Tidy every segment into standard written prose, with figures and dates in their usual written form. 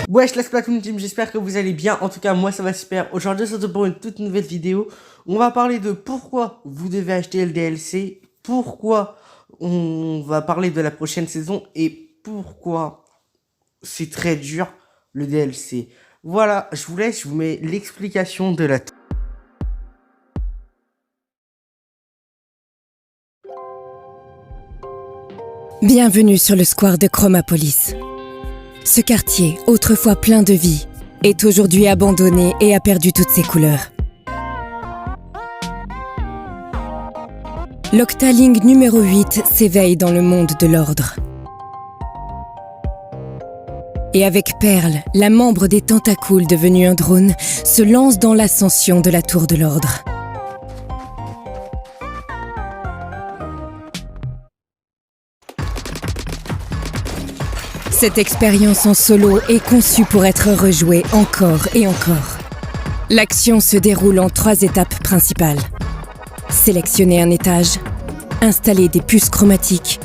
Wesh la Splatoon Team, j'espère que vous allez bien. En tout cas, moi ça va super. Aujourd'hui, c'est pour une toute nouvelle vidéo. On va parler de pourquoi vous devez acheter le DLC, pourquoi on va parler de la prochaine saison et pourquoi c'est très dur le DLC. Voilà, je vous laisse, je vous mets l'explication de la... Bienvenue sur le square de Chromapolis. Ce quartier, autrefois plein de vie, est aujourd'hui abandonné et a perdu toutes ses couleurs. L'Octaling numéro 8 s'éveille dans le monde de l'ordre. Et avec Pearl, la membre des Tentacools devenue un drone, se lance dans l'ascension de la tour de l'ordre. Cette expérience en solo est conçue pour être rejouée encore et encore. L'action se déroule en 3 étapes principales. Sélectionner un étage, installer des puces chromatiques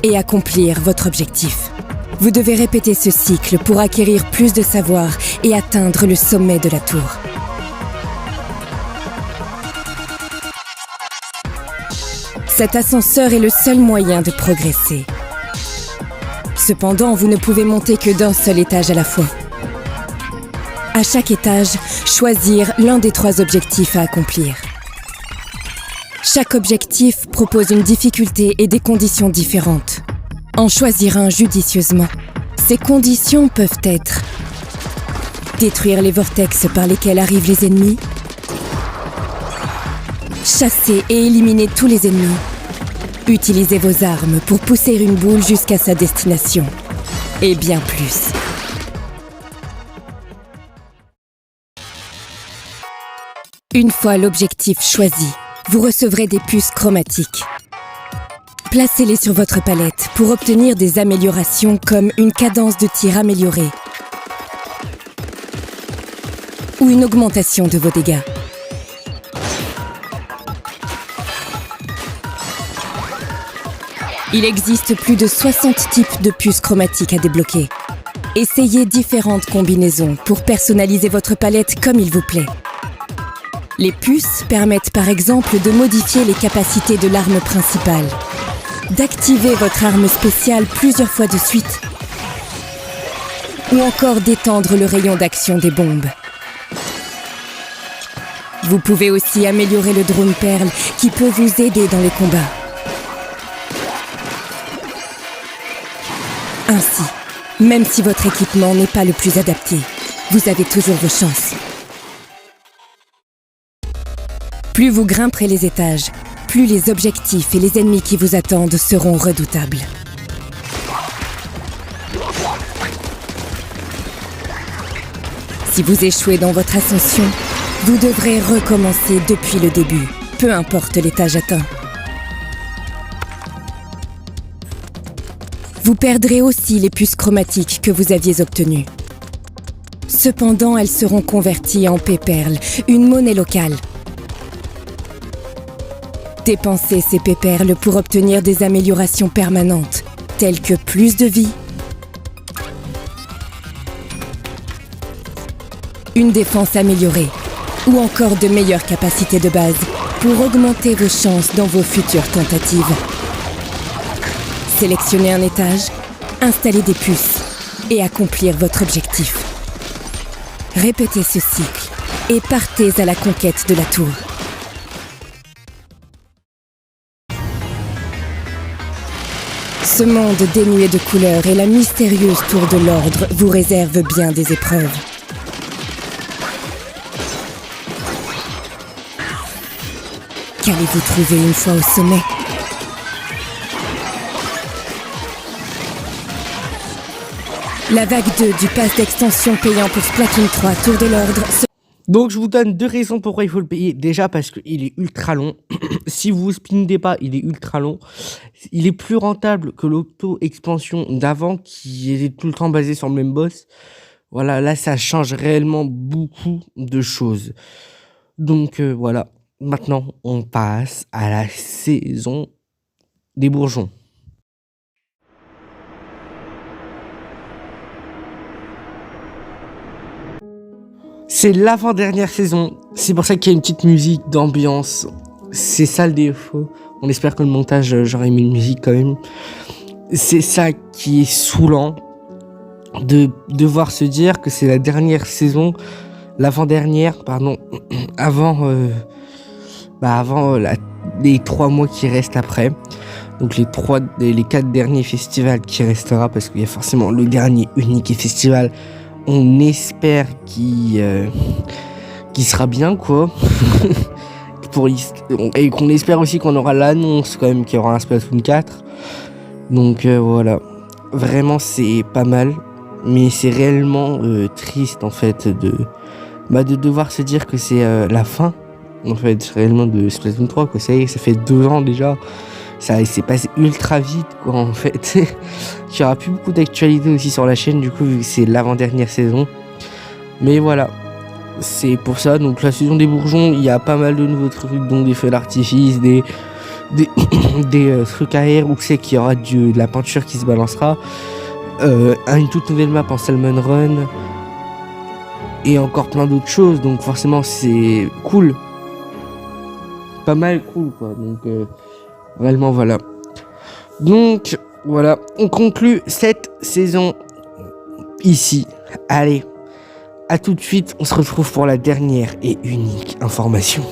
et accomplir votre objectif. Vous devez répéter ce cycle pour acquérir plus de savoir et atteindre le sommet de la tour. Cet ascenseur est le seul moyen de progresser. Cependant, vous ne pouvez monter que d'un seul étage à la fois. À chaque étage, choisir l'un des 3 objectifs à accomplir. Chaque objectif propose une difficulté et des conditions différentes. En choisir un judicieusement. Ces conditions peuvent être détruire les vortex par lesquels arrivent les ennemis, chasser et éliminer tous les ennemis, utilisez vos armes pour pousser une boule jusqu'à sa destination. Et bien plus. Une fois l'objectif choisi, vous recevrez des puces chromatiques. Placez-les sur votre palette pour obtenir des améliorations comme une cadence de tir améliorée ou une augmentation de vos dégâts. Il existe plus de 60 types de puces chromatiques à débloquer. Essayez différentes combinaisons pour personnaliser votre palette comme il vous plaît. Les puces permettent par exemple de modifier les capacités de l'arme principale, d'activer votre arme spéciale plusieurs fois de suite, ou encore d'étendre le rayon d'action des bombes. Vous pouvez aussi améliorer le drone Pearl qui peut vous aider dans les combats. Ainsi, même si votre équipement n'est pas le plus adapté, vous avez toujours vos chances. Plus vous grimperez les étages, plus les objectifs et les ennemis qui vous attendent seront redoutables. Si vous échouez dans votre ascension, vous devrez recommencer depuis le début, peu importe l'étage atteint. Vous perdrez aussi les puces chromatiques que vous aviez obtenues. Cependant, elles seront converties en P-Perles, une monnaie locale. Dépensez ces P-Perles pour obtenir des améliorations permanentes, telles que plus de vie, une défense améliorée, ou encore de meilleures capacités de base pour augmenter vos chances dans vos futures tentatives. Sélectionnez un étage, installez des puces et accomplir votre objectif. Répétez ce cycle et partez à la conquête de la tour. Ce monde dénué de couleurs et la mystérieuse tour de l'ordre vous réservent bien des épreuves. Qu'allez-vous trouver une fois au sommet ? La vague 2 du pass d'extension payant pour Splatoon 3 Tour de l'Ordre. Donc je vous donne 2 raisons pourquoi il faut le payer. Déjà parce qu'il est ultra long. Si vous spinnez pas, il est ultra long. Il est plus rentable que l'auto-expansion d'avant qui était tout le temps basée sur le même boss. Voilà, là ça change réellement beaucoup de choses. Donc voilà, maintenant on passe à la saison des bourgeons. C'est l'avant-dernière saison. C'est pour ça qu'il y a une petite musique d'ambiance. C'est ça le défaut. On espère que le montage, j'aurais mis une musique quand même. C'est ça qui est saoulant. De devoir se dire que c'est la dernière saison. L'avant-dernière, pardon. Avant les 3 mois qui restent après. Donc les 4 derniers festivals qui restera, parce qu'il y a forcément le dernier unique festival. On espère qu'il sera bien, quoi. Et qu'on espère aussi qu'on aura l'annonce quand même qu'il y aura un Splatoon 4. Donc voilà. Vraiment c'est pas mal. Mais c'est réellement triste en fait de devoir se dire que c'est la fin. En fait réellement de Splatoon 3, quoi. Ça y est, ça fait 2 ans déjà. Ça s'est passé ultra vite, quoi, en fait. Il n'y aura plus beaucoup d'actualité aussi sur la chaîne, du coup, vu que c'est l'avant-dernière saison. Mais voilà, c'est pour ça. Donc, la saison des bourgeons, il y a pas mal de nouveaux trucs, dont des feux d'artifice, des trucs à air, où c'est qu'il y aura de la peinture qui se balancera. Une toute nouvelle map en Salmon Run. Et encore plein d'autres choses, donc forcément, c'est cool. Pas mal cool, quoi. Donc, réellement, voilà. Donc, voilà. On conclut cette saison ici. Allez, à tout de suite. On se retrouve pour la dernière et unique information.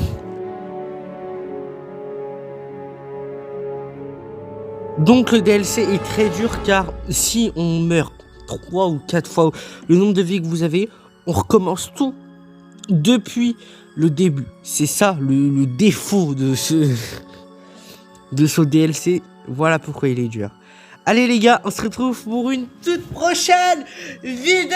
Donc, le DLC est très dur car si on meurt 3 ou 4 fois le nombre de vies que vous avez, on recommence tout depuis le début. C'est ça le défaut de ce DLC. Voilà pourquoi il est dur. Allez les gars, on se retrouve pour une toute prochaine vidéo.